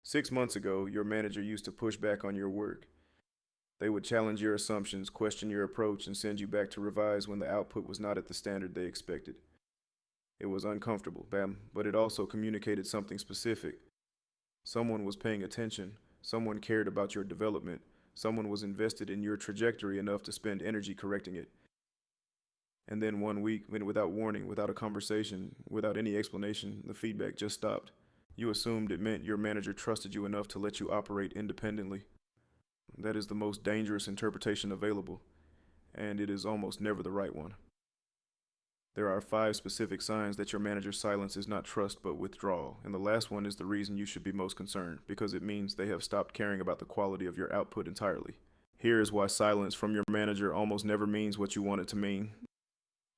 6 months ago, your manager used to push back on your work. They would challenge your assumptions, question your approach, and send you back to revise when the output was not at the standard they expected. It was uncomfortable, bam, but it also communicated something specific. Someone was paying attention, someone cared about your development, someone was invested in your trajectory enough to spend energy correcting it. And then one week, without warning, without a conversation, without any explanation, the feedback just stopped. You assumed it meant your manager trusted you enough to let you operate independently. That is the most dangerous interpretation available, and it is almost never the right one. There are 5 specific signs that your manager's silence is not trust but withdrawal, and the last one is the reason you should be most concerned, because it means they have stopped caring about the quality of your output entirely. Here is why silence from your manager almost never means what you want it to mean.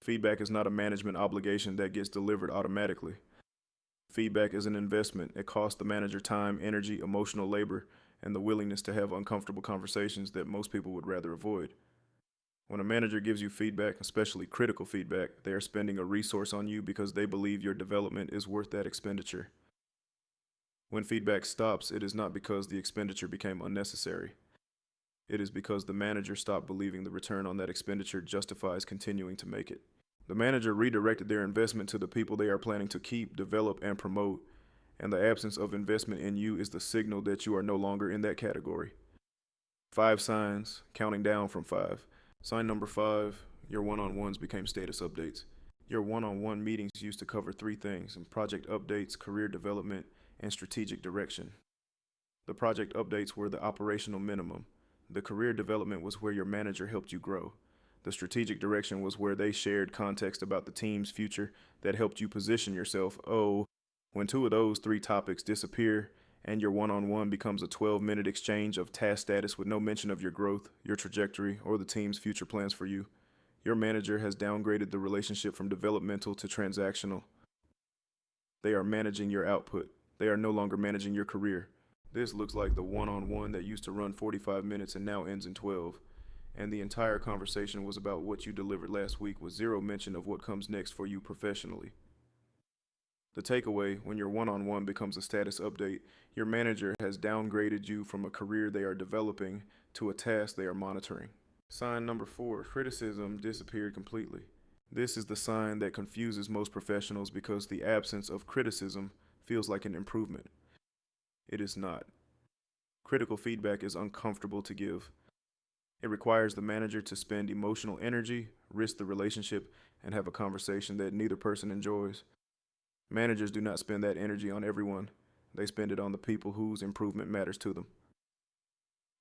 Feedback is not a management obligation that gets delivered automatically. Feedback is an investment. It costs the manager time, energy, emotional labor, and the willingness to have uncomfortable conversations that most people would rather avoid. When a manager gives you feedback, especially critical feedback, they are spending a resource on you because they believe your development is worth that expenditure. When feedback stops, it is not because the expenditure became unnecessary. It is because the manager stopped believing the return on that expenditure justifies continuing to make it. The manager redirected their investment to the people they are planning to keep, develop, and promote, and the absence of investment in you is the signal that you are no longer in that category. 5 signs, counting down from 5. Sign number 5, your one-on-ones became status updates. Your one-on-one meetings used to cover 3 things: project updates, career development, and strategic direction. The project updates were the operational minimum. The career development was where your manager helped you grow. The strategic direction was where they shared context about the team's future that helped you position yourself. Oh, when 2 of those 3 topics disappear and your one-on-one becomes a 12-minute exchange of task status with no mention of your growth, your trajectory, or the team's future plans for you, your manager has downgraded the relationship from developmental to transactional. They are managing your output. They are no longer managing your career. This looks like the one-on-one that used to run 45 minutes and now ends in 12. And the entire conversation was about what you delivered last week with zero mention of what comes next for you professionally. The takeaway: when your one-on-one becomes a status update, your manager has downgraded you from a career they are developing to a task they are monitoring. Sign number 4, criticism disappeared completely. This is the sign that confuses most professionals because the absence of criticism feels like an improvement. It is not. Critical feedback is uncomfortable to give. It requires the manager to spend emotional energy, risk the relationship, and have a conversation that neither person enjoys. Managers do not spend that energy on everyone. They spend it on the people whose improvement matters to them.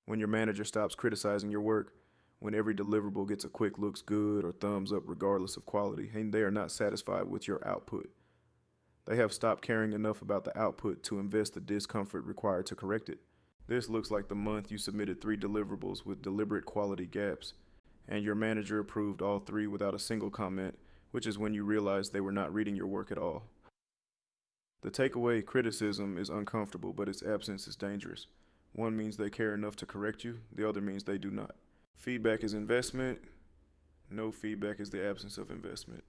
When your manager stops criticizing your work, when every deliverable gets a quick looks good or thumbs up regardless of quality, and they are not satisfied with your output, they have stopped caring enough about the output to invest the discomfort required to correct it. This looks like the month you submitted 3 deliverables with deliberate quality gaps, and your manager approved all 3 without a single comment, which is when you realized they were not reading your work at all. The takeaway: criticism is uncomfortable, but its absence is dangerous. One means they care enough to correct you, the other means they do not. Feedback is investment. No feedback is the absence of investment.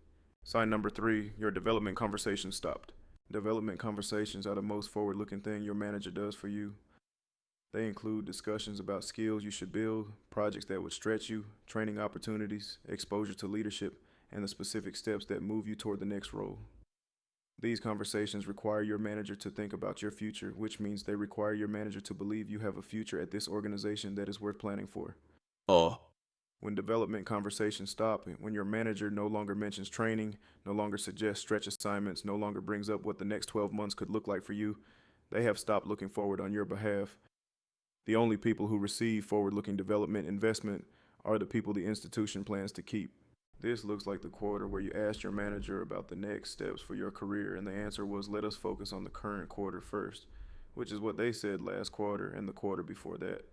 Sign number 3, your development conversations stopped. Development conversations are the most forward-looking thing your manager does for you. They include discussions about skills you should build, projects that would stretch you, training opportunities, exposure to leadership, and the specific steps that move you toward the next role. These conversations require your manager to think about your future, which means they require your manager to believe you have a future at this organization that is worth planning for. When development conversations stop, when your manager no longer mentions training, no longer suggests stretch assignments, no longer brings up what the next 12 months could look like for you, they have stopped looking forward on your behalf. The only people who receive forward-looking development investment are the people the institution plans to keep. This looks like the quarter where you asked your manager about the next steps for your career, and the answer was, let us focus on the current quarter first, which is what they said last quarter and the quarter before that.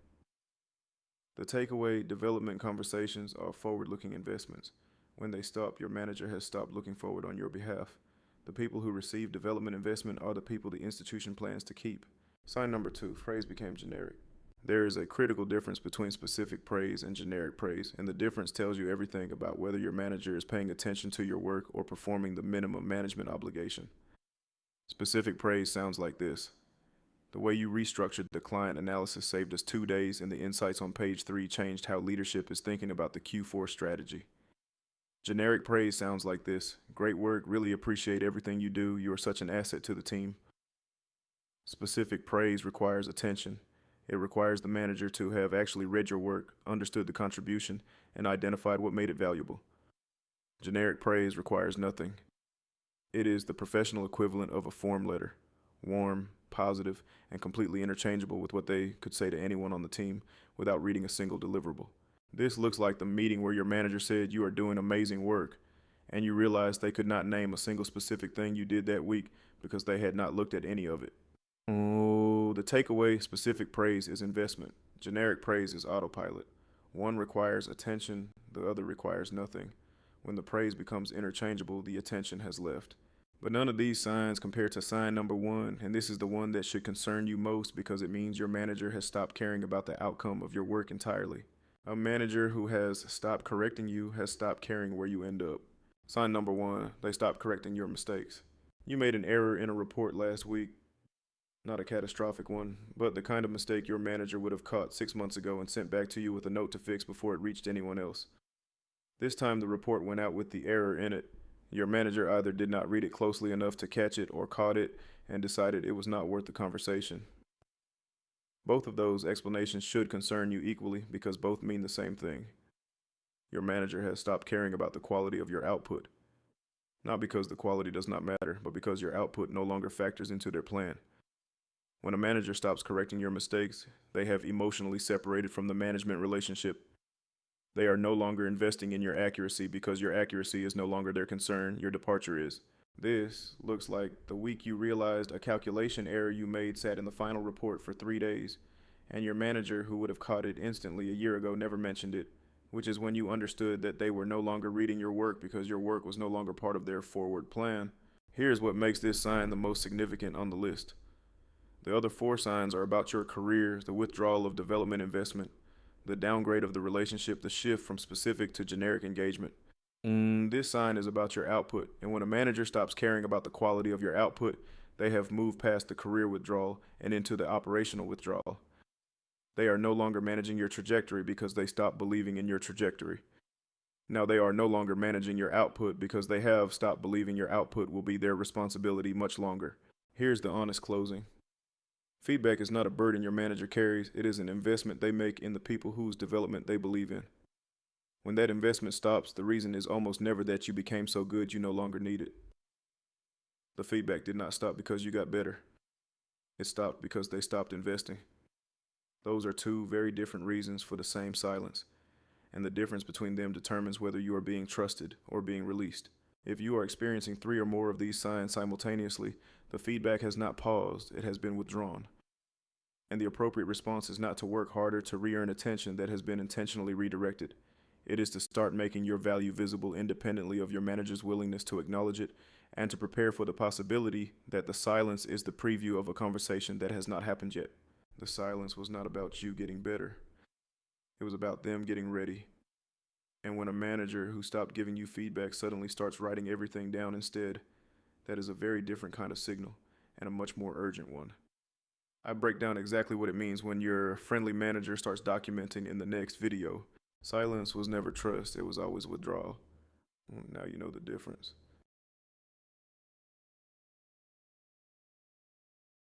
The takeaway: development conversations are forward-looking investments. When they stop, your manager has stopped looking forward on your behalf. The people who receive development investment are the people the institution plans to keep. Sign number 2, praise became generic. There is a critical difference between specific praise and generic praise, and the difference tells you everything about whether your manager is paying attention to your work or performing the minimum management obligation. Specific praise sounds like this: The way you restructured the client analysis saved us 2 days, and the insights on page 3 changed how leadership is thinking about the Q4 strategy. Generic praise sounds like this: great work, really appreciate everything you do, you are such an asset to the team. Specific praise requires attention. It requires the manager to have actually read your work, understood the contribution, and identified what made it valuable. Generic praise requires nothing. It is the professional equivalent of a form letter: warm, positive, and completely interchangeable with what they could say to anyone on the team without reading a single deliverable. This looks like the meeting where your manager said you are doing amazing work, and you realized they could not name a single specific thing you did that week because they had not looked at any of it. Oh, the takeaway: specific praise is investment. Generic praise is autopilot. One requires attention, the other requires nothing. When the praise becomes interchangeable, the attention has left. But none of these signs compare to sign number 1, and this is the one that should concern you most because it means your manager has stopped caring about the outcome of your work entirely. A manager who has stopped correcting you has stopped caring where you end up. Sign number 1: they stopped correcting your mistakes. You made an error in a report last week. Not a catastrophic one, but the kind of mistake your manager would have caught 6 months ago and sent back to you with a note to fix before it reached anyone else. This time the report went out with the error in it. Your manager either did not read it closely enough to catch it or caught it and decided it was not worth the conversation. Both of those explanations should concern you equally because both mean the same thing. Your manager has stopped caring about the quality of your output. Not because the quality does not matter, but because your output no longer factors into their plan. When a manager stops correcting your mistakes, they have emotionally separated from the management relationship. They are no longer investing in your accuracy because your accuracy is no longer their concern, your departure is. This looks like the week you realized a calculation error you made sat in the final report for 3 days, and your manager, who would have caught it instantly a year ago, never mentioned it, which is when you understood that they were no longer reading your work because your work was no longer part of their forward plan. Here's what makes this sign the most significant on the list. The other 4 signs are about your career: the withdrawal of development investment, the downgrade of the relationship, the shift from specific to generic engagement. This sign is about your output, and when a manager stops caring about the quality of your output, they have moved past the career withdrawal and into the operational withdrawal. They are no longer managing your trajectory because they stopped believing in your trajectory. Now they are no longer managing your output because they have stopped believing your output will be their responsibility much longer. Here's the honest closing. Feedback is not a burden your manager carries, it is an investment they make in the people whose development they believe in. When that investment stops, the reason is almost never that you became so good you no longer need it. The feedback did not stop because you got better. It stopped because they stopped investing. Those are 2 very different reasons for the same silence, and the difference between them determines whether you are being trusted or being released. If you are experiencing 3 or more of these signs simultaneously, the feedback has not paused, it has been withdrawn. And the appropriate response is not to work harder to re-earn attention that has been intentionally redirected. It is to start making your value visible independently of your manager's willingness to acknowledge it, and to prepare for the possibility that the silence is the preview of a conversation that has not happened yet. The silence was not about you getting better. It was about them getting ready. And when a manager who stopped giving you feedback suddenly starts writing everything down instead, that is a very different kind of signal, and a much more urgent one. I break down exactly what it means when your friendly manager starts documenting in the next video. Silence was never trust, it was always withdrawal. Now you know the difference.